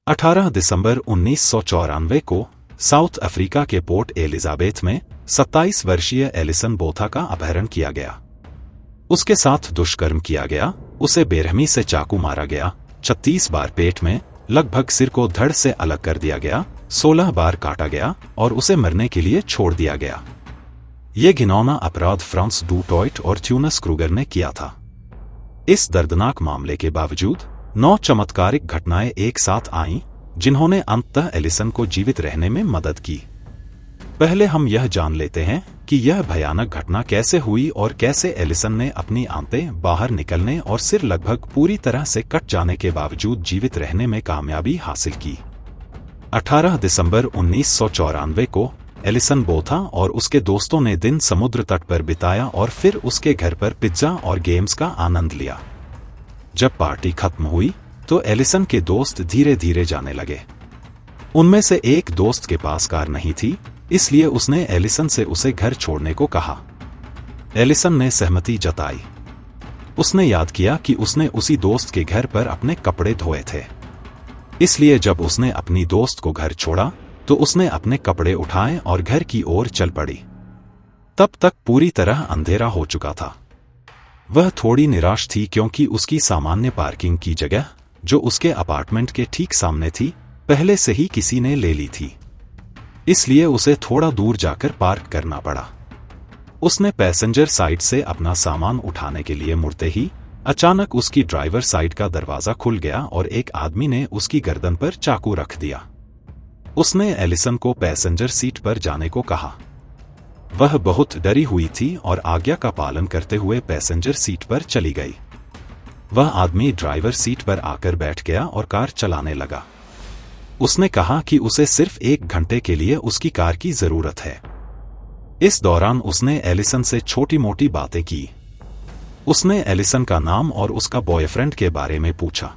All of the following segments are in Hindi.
18 दिसंबर 1994 को साउथ अफ्रीका के पोर्ट एलिजाबेथ में 27 वर्षीय एलिसन बोथा का अपहरण किया गया। उसके साथ दुष्कर्म किया गया, उसे बेरहमी से चाकू मारा गया, 36 बार पेट में, लगभग सिर को धड़ से अलग कर दिया गया, 16 बार काटा गया और उसे मरने के लिए छोड़ दिया गया। ये घिनौना अपराध फ्रांस डू टॉयट और थ्यूनस क्रूगर ने किया था। इस दर्दनाक मामले के बावजूद 9 चमत्कारिक घटनाएं एक साथ आईं, जिन्होंने अंततः एलिसन को जीवित रहने में मदद की। पहले हम यह जान लेते हैं कि यह भयानक घटना कैसे हुई और कैसे एलिसन ने अपनी आंतें बाहर निकलने और सिर लगभग पूरी तरह से कट जाने के बावजूद जीवित रहने में कामयाबी हासिल की। 18 दिसंबर 1994 को एलिसन बोथा और उसके दोस्तों ने दिन समुद्र तट पर बिताया और फिर उसके घर पर पिज्जा और गेम्स का आनंद लिया। जब पार्टी खत्म हुई तो एलिसन के दोस्त धीरे धीरे जाने लगे। उनमें से एक दोस्त के पास कार नहीं थी, इसलिए उसने एलिसन से उसे घर छोड़ने को कहा। एलिसन ने सहमति जताई। उसने याद किया कि उसने उसी दोस्त के घर पर अपने कपड़े धोए थे, इसलिए जब उसने अपनी दोस्त को घर छोड़ा तो उसने अपने कपड़े उठाए और घर की ओर चल पड़ी। तब तक पूरी तरह अंधेरा हो चुका था। वह थोड़ी निराश थी क्योंकि उसकी सामान्य पार्किंग की जगह, जो उसके अपार्टमेंट के ठीक सामने थी, पहले से ही किसी ने ले ली थी, इसलिए उसे थोड़ा दूर जाकर पार्क करना पड़ा। उसने पैसेंजर साइड से अपना सामान उठाने के लिए मुड़ते ही अचानक उसकी ड्राइवर साइड का दरवाजा खुल गया और एक आदमी ने उसकी गर्दन पर चाकू रख दिया। उसने एलिसन को पैसेंजर सीट पर जाने को कहा। वह बहुत डरी हुई थी और आज्ञा का पालन करते हुए पैसेंजर सीट पर चली गई। वह आदमी ड्राइवर सीट पर आकर बैठ गया और कार चलाने लगा। उसने कहा कि उसे सिर्फ 1 घंटे के लिए उसकी कार की जरूरत है। इस दौरान उसने एलिसन से छोटी मोटी बातें की। उसने एलिसन का नाम और उसका बॉयफ्रेंड के बारे में पूछा।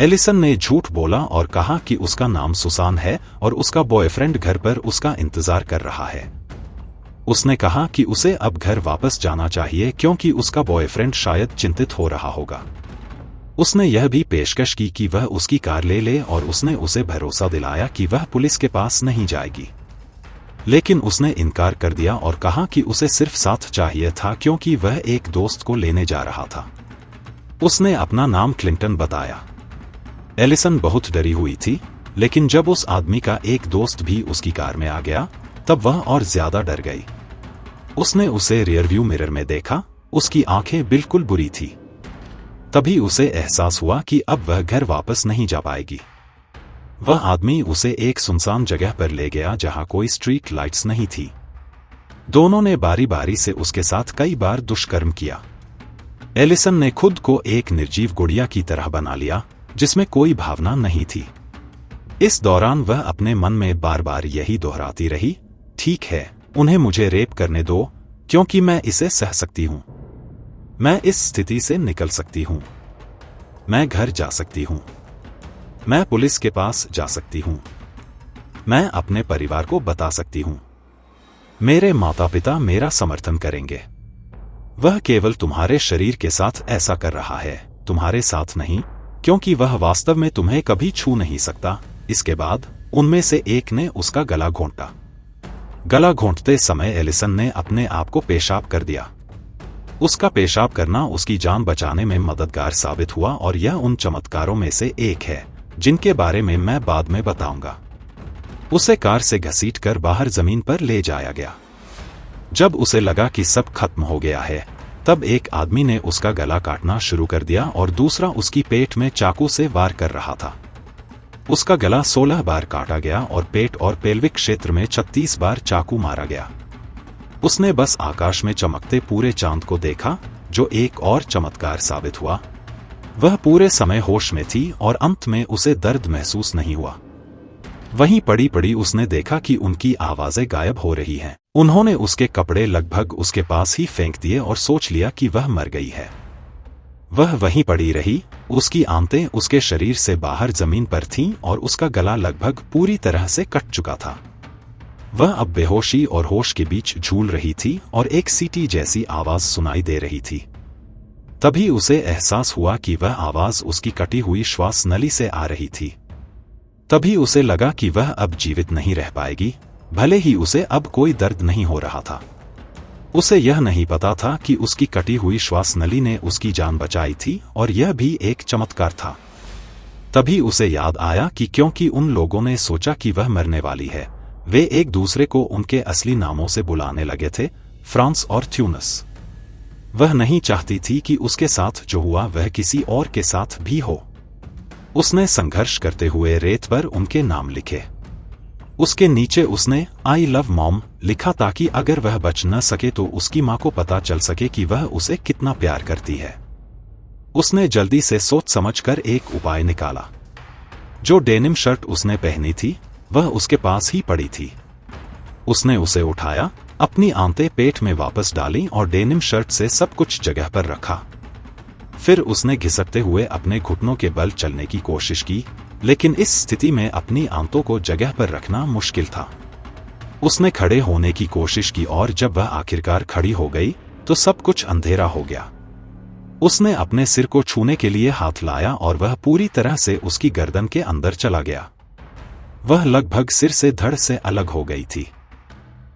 एलिसन ने झूठ बोला और कहा कि उसका नाम सुसान है और उसका बॉयफ्रेंड घर पर उसका इंतजार कर रहा है। उसने कहा कि उसे अब घर वापस जाना चाहिए क्योंकि उसका बॉयफ्रेंड शायद चिंतित हो रहा होगा। उसने यह भी पेशकश की कि वह उसकी कार ले ले और उसने उसे भरोसा दिलाया कि वह पुलिस के पास नहीं जाएगी। लेकिन उसने इनकार कर दिया और कहा कि उसे सिर्फ साथ चाहिए था क्योंकि वह एक दोस्त को लेने जा रहा था। उसने अपना नाम क्लिंटन बताया। एलिसन बहुत डरी हुई थी, लेकिन जब उस आदमी का एक दोस्त भी उसकी कार में आ गया, तब वह और ज्यादा डर गई। उसने उसे रियरव्यू मिरर में देखा, उसकी आंखें बिल्कुल बुरी थी। तभी उसे एहसास हुआ कि अब वह घर वापस नहीं जा पाएगी। वह आदमी उसे एक सुनसान जगह पर ले गया जहां कोई स्ट्रीट लाइट्स नहीं थी। दोनों ने बारी बारी से उसके साथ कई बार दुष्कर्म किया। एलिसन ने खुद को एक निर्जीव गुड़िया की तरह बना लिया, जिसमें कोई भावना नहीं थी। इस दौरान वह अपने मन में बार बार यही दोहराती रही, ठीक है, उन्हें मुझे रेप करने दो, क्योंकि मैं इसे सह सकती हूं। मैं इस स्थिति से निकल सकती हूं। मैं घर जा सकती हूं। मैं पुलिस के पास जा सकती हूं। मैं अपने परिवार को बता सकती हूं। मेरे माता पिता मेरा समर्थन करेंगे। वह केवल तुम्हारे शरीर के साथ ऐसा कर रहा है, तुम्हारे साथ नहीं, क्योंकि वह वास्तव में तुम्हें कभी छू नहीं सकता। इसके बाद उनमें से एक ने उसका गला घोंटा। गला घोंटते समय एलिसन ने अपने आप को पेशाब कर दिया। उसका पेशाब करना उसकी जान बचाने में मददगार साबित हुआ और यह उन चमत्कारों में से एक है जिनके बारे में मैं बाद में बताऊंगा। उसे कार से घसीटकर बाहर जमीन पर ले जाया गया। जब उसे लगा कि सब खत्म हो गया है, तब एक आदमी ने उसका गला काटना शुरू कर दिया और दूसरा उसकी पेट में चाकू से वार कर रहा था। उसका गला 16 बार काटा गया और पेट और पेल्विक क्षेत्र में 36 बार चाकू मारा गया। उसने बस आकाश में चमकते पूरे चांद को देखा, जो एक और चमत्कार साबित हुआ। वह पूरे समय होश में थी और अंत में उसे दर्द महसूस नहीं हुआ। वहीं पड़ी पड़ी उसने देखा कि उनकी आवाजें गायब हो रही हैं। उन्होंने उसके कपड़े लगभग उसके पास ही फेंक दिए और सोच लिया कि वह मर गई है। वह वहीं पड़ी रही, उसकी आंतें उसके शरीर से बाहर जमीन पर थीं और उसका गला लगभग पूरी तरह से कट चुका था। वह अब बेहोशी और होश के बीच झूल रही थी और एक सीटी जैसी आवाज सुनाई दे रही थी। तभी उसे एहसास हुआ कि वह आवाज उसकी कटी हुई श्वास नली से आ रही थी। तभी उसे लगा कि वह अब जीवित नहीं रह पाएगी, भले ही उसे अब कोई दर्द नहीं हो रहा था। उसे यह नहीं पता था कि उसकी कटी हुई श्वास नली ने उसकी जान बचाई थी और यह भी एक चमत्कार था। तभी उसे याद आया कि क्योंकि उन लोगों ने सोचा कि वह मरने वाली है, वे एक दूसरे को उनके असली नामों से बुलाने लगे थे, फ्रांस और थ्यूनस। वह नहीं चाहती थी कि उसके साथ जो हुआ वह किसी और के साथ भी हो। उसने संघर्ष करते हुए रेत पर उनके नाम लिखे। उसके नीचे उसने आई लव मॉम लिखा ताकि अगर वह बच न सके तो उसकी मां को पता चल सके कि वह उसे कितना प्यार करती है। उसने जल्दी से सोच समझकर एक उपाय निकाला। जो डेनिम शर्ट उसने पहनी थी वह उसके पास ही पड़ी थी। उसने उसे उठाया, अपनी आंतें पेट में वापस डाली और डेनिम शर्ट से सब कुछ जगह पर रखा। फिर उसने घिसकते हुए अपने घुटनों के बल चलने की कोशिश की, लेकिन इस स्थिति में अपनी आंतों को जगह पर रखना मुश्किल था। उसने खड़े होने की कोशिश की और जब वह आखिरकार खड़ी हो गई तो सब कुछ अंधेरा हो गया। उसने अपने सिर को छूने के लिए हाथ लाया और वह पूरी तरह से उसकी गर्दन के अंदर चला गया। वह लगभग सिर से धड़ से अलग हो गई थी,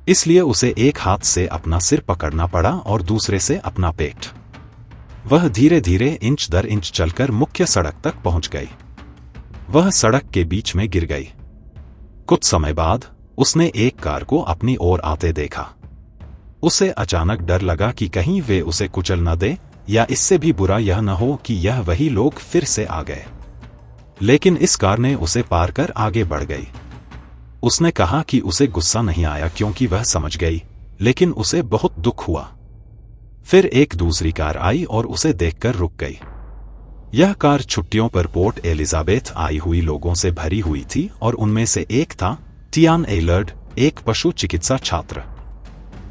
इसलिए उसे एक हाथ से अपना सिर पकड़ना पड़ा और दूसरे से अपना पेट। वह धीरे धीरे इंच दर इंच चलकर मुख्य सड़क तक पहुंच गई। वह सड़क के बीच में गिर गई। कुछ समय बाद उसने एक कार को अपनी ओर आते देखा। उसे अचानक डर लगा कि कहीं वे उसे कुचल न दे, या इससे भी बुरा यह न हो कि यह वही लोग फिर से आ गए। लेकिन इस कार ने उसे पार कर आगे बढ़ गई। उसने कहा कि उसे गुस्सा नहीं आया क्योंकि वह समझ गई, लेकिन उसे बहुत दुख हुआ। फिर एक दूसरी कार आई और उसे देखकर रुक गई। यह कार छुट्टियों पर पोर्ट एलिजाबेथ आई हुई लोगों से भरी हुई थी और उनमें से एक था टियान एलर्ड, एक पशु चिकित्सा छात्र।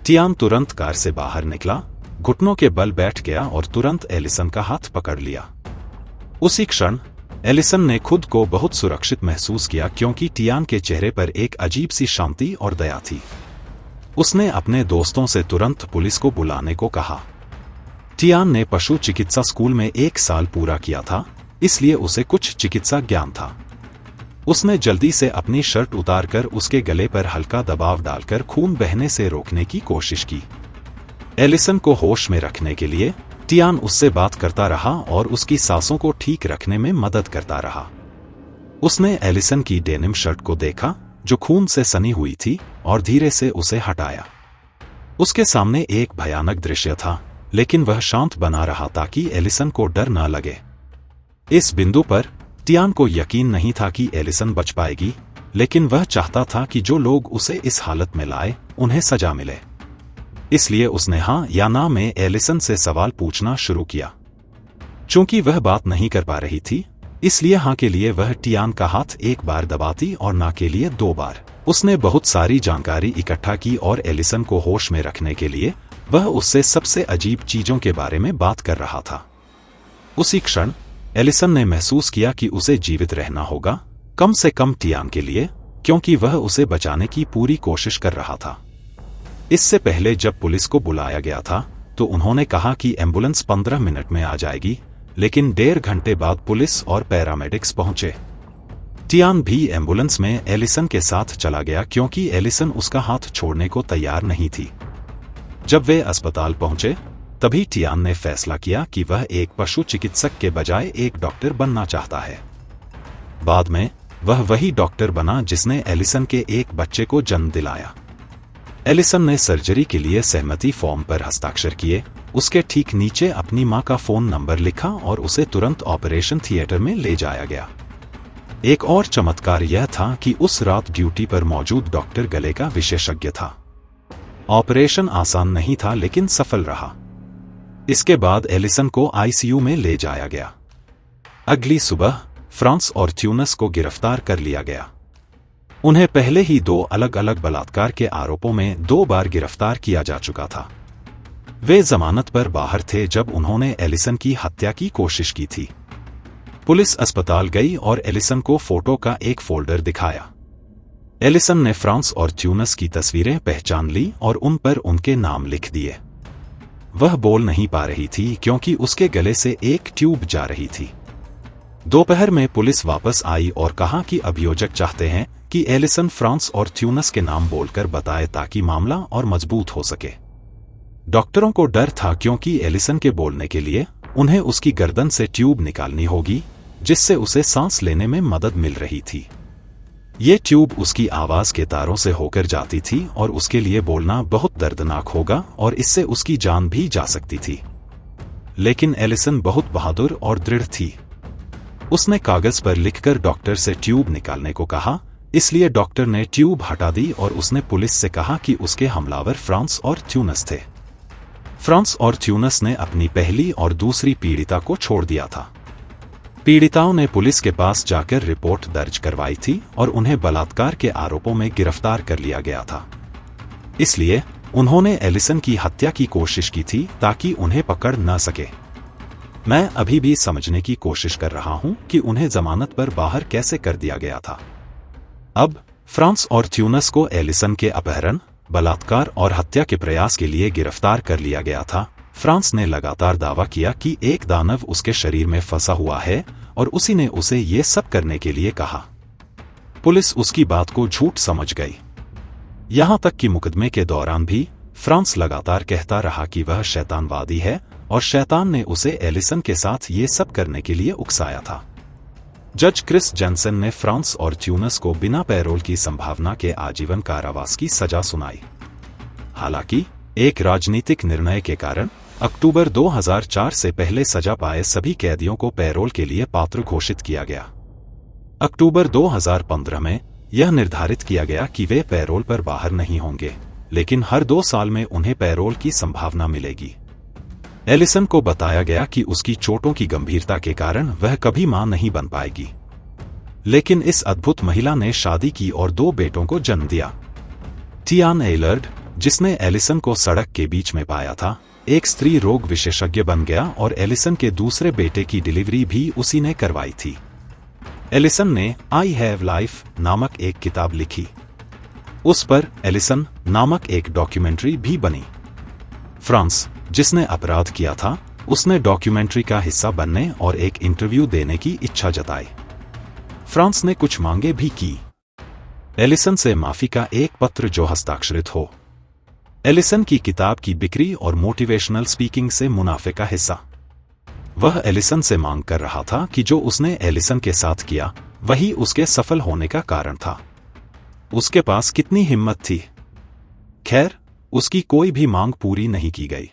टियान तुरंत कार से बाहर निकला, घुटनों के बल बैठ गया और तुरंत एलिसन का हाथ पकड़ लिया। उसी क्षण एलिसन ने खुद को बहुत सुरक्षित महसूस किया क्योंकि टियान के चेहरे पर एक अजीब सी शांति और दया थी। उसने अपने दोस्तों से तुरंत पुलिस को बुलाने को कहा। टियान ने पशु चिकित्सा स्कूल में 1 साल पूरा किया था, इसलिए उसे कुछ चिकित्सा ज्ञान था। उसने जल्दी से अपनी शर्ट उतारकर उसके गले पर हल्का दबाव डालकर खून बहने से रोकने की कोशिश की। एलिसन को होश में रखने के लिए टियान उससे बात करता रहा और उसकी सांसों को ठीक रखने में मदद करता रहा। उसने एलिसन की डेनिम शर्ट को देखा जो खून से सनी हुई थी और धीरे से उसे हटाया। उसके सामने एक भयानक दृश्य था, लेकिन वह शांत बना रहा ताकि एलिसन को डर न लगे। इस बिंदु पर टियान को यकीन नहीं था कि एलिसन बच पाएगी, लेकिन वह चाहता था कि जो लोग उसे इस हालत में लाए उन्हें सजा मिले। इसलिए उसने हाँ या ना में एलिसन से सवाल पूछना शुरू किया। चूंकि वह बात नहीं कर पा रही थी, इसलिए हाँ के लिए वह टियान का हाथ 1 बार दबाती और ना के लिए 2 बार। उसने बहुत सारी जानकारी इकट्ठा की और एलिसन को होश में रखने के लिए वह उससे सबसे अजीब चीजों के बारे में बात कर रहा था। उसी क्षण एलिसन ने महसूस किया कि उसे जीवित रहना होगा, कम से कम टियान के लिए, क्योंकि वह उसे बचाने की पूरी कोशिश कर रहा था। इससे पहले जब पुलिस को बुलाया गया था तो उन्होंने कहा कि एम्बुलेंस 15 मिनट में आ जाएगी, लेकिन 1.5 घंटे बाद पुलिस और पैरामेडिक्स पहुंचे। टियान भी एम्बुलेंस में एलिसन के साथ चला गया क्योंकि एलिसन उसका हाथ छोड़ने को तैयार नहीं थी। जब वे अस्पताल पहुंचे तभी टियान ने फैसला किया कि वह एक पशु चिकित्सक के बजाय एक डॉक्टर बनना चाहता है। बाद में वह वही डॉक्टर बना जिसने एलिसन के एक बच्चे को जन्म दिलाया। एलिसन ने सर्जरी के लिए सहमति फॉर्म पर हस्ताक्षर किए, उसके ठीक नीचे अपनी मां का फोन नंबर लिखा और उसे तुरंत ऑपरेशन थिएटर में ले जाया गया। एक और चमत्कार यह था कि उस रात ड्यूटी पर मौजूद डॉक्टर गले का विशेषज्ञ था। ऑपरेशन आसान नहीं था लेकिन सफल रहा। इसके बाद एलिसन को आईसीयू में ले जाया गया। अगली सुबह फ्रांस और थ्यूनस को गिरफ्तार कर लिया गया। उन्हें पहले ही 2 अलग अलग बलात्कार के आरोपों में 2 बार गिरफ्तार किया जा चुका था। वे जमानत पर बाहर थे जब उन्होंने एलिसन की हत्या की कोशिश की थी। पुलिस अस्पताल गई और एलिसन को फोटो का एक फोल्डर दिखाया। एलिसन ने फ्रांस और थ्यूनस की तस्वीरें पहचान ली और उन पर उनके नाम लिख दिए। वह बोल नहीं पा रही थी क्योंकि उसके गले से एक ट्यूब जा रही थी। दोपहर में पुलिस वापस आई और कहा कि अभियोजक चाहते हैं कि एलिसन फ्रांस और थ्यूनस के नाम बोलकर बताए ताकि मामला और मजबूत हो सके। डॉक्टरों को डर था क्योंकि एलिसन के बोलने के लिए उन्हें उसकी गर्दन से ट्यूब निकालनी होगी, जिससे उसे सांस लेने में मदद मिल रही थी। ये ट्यूब उसकी आवाज के तारों से होकर जाती थी और उसके लिए बोलना बहुत दर्दनाक होगा और इससे उसकी जान भी जा सकती थी। लेकिन एलिसन बहुत बहादुर और दृढ़ थी। उसने कागज पर लिखकर डॉक्टर से ट्यूब निकालने को कहा, इसलिए डॉक्टर ने ट्यूब हटा दी और उसने पुलिस से कहा कि उसके हमलावर फ्रांस और थ्यूनस थे। फ्रांस और थ्यूनस ने अपनी पहली और दूसरी पीड़िता को छोड़ दिया था। पीड़िताओं ने पुलिस के पास जाकर रिपोर्ट दर्ज करवाई थी और उन्हें बलात्कार के आरोपों में गिरफ्तार कर लिया गया था। इसलिए उन्होंने एलिसन की हत्या की कोशिश की थी ताकि उन्हें पकड़ न सके। मैं अभी भी समझने की कोशिश कर रहा हूं कि उन्हें जमानत पर बाहर कैसे कर दिया गया था। अब फ्रांस और थ्यूनस को एलिसन के अपहरण, बलात्कार और हत्या के प्रयास के लिए गिरफ्तार कर लिया गया था। फ्रांस ने लगातार दावा किया कि एक दानव उसके शरीर में फंसा हुआ है और उसी ने उसे ये सब करने के लिए कहा। पुलिस उसकी बात को झूठ समझ गई। यहां तक कि मुकदमे के दौरान भी फ्रांस लगातार कहता रहा कि वह शैतानवादी है और शैतान ने उसे एलिसन के साथ ये सब करने के लिए उकसाया था। जज क्रिस जेनसन ने फ्रांस और थ्यूनस को बिना पैरोल की संभावना के आजीवन कारावास की सजा सुनाई। हालांकि एक राजनीतिक निर्णय के कारण अक्टूबर 2004 से पहले सजा पाए सभी कैदियों को पैरोल के लिए पात्र घोषित किया गया। अक्टूबर 2015 में यह निर्धारित किया गया कि वे पैरोल पर बाहर नहीं होंगे, लेकिन हर 2 साल में उन्हें पैरोल की संभावना मिलेगी। एलिसन को बताया गया कि उसकी चोटों की गंभीरता के कारण वह कभी मां नहीं बन पाएगी। लेकिन इस अद्भुत महिला ने शादी की और 2 बेटों को जन्म दिया। टियान एलर्ड, जिसने एलिसन को सड़क के बीच में पाया था, एक स्त्री रोग विशेषज्ञ बन गया और एलिसन के दूसरे बेटे की डिलीवरी भी उसी ने करवाई थी। एलिसन ने आई हैव लाइफ नामक एक किताब लिखी। उस पर एलिसन नामक एक डॉक्यूमेंट्री भी बनी। फ्रांस, जिसने अपराध किया था, उसने डॉक्यूमेंट्री का हिस्सा बनने और एक इंटरव्यू देने की इच्छा जताई। फ्रांस ने कुछ मांगे भी की। एलिसन से माफी का एक पत्र जो हस्ताक्षरित हो। एलिसन की किताब की बिक्री और मोटिवेशनल स्पीकिंग से मुनाफे का हिस्सा। वह एलिसन से मांग कर रहा था कि जो उसने एलिसन के साथ किया वही उसके सफल होने का कारण था। उसके पास कितनी हिम्मत थी। खैर, उसकी कोई भी मांग पूरी नहीं की गई।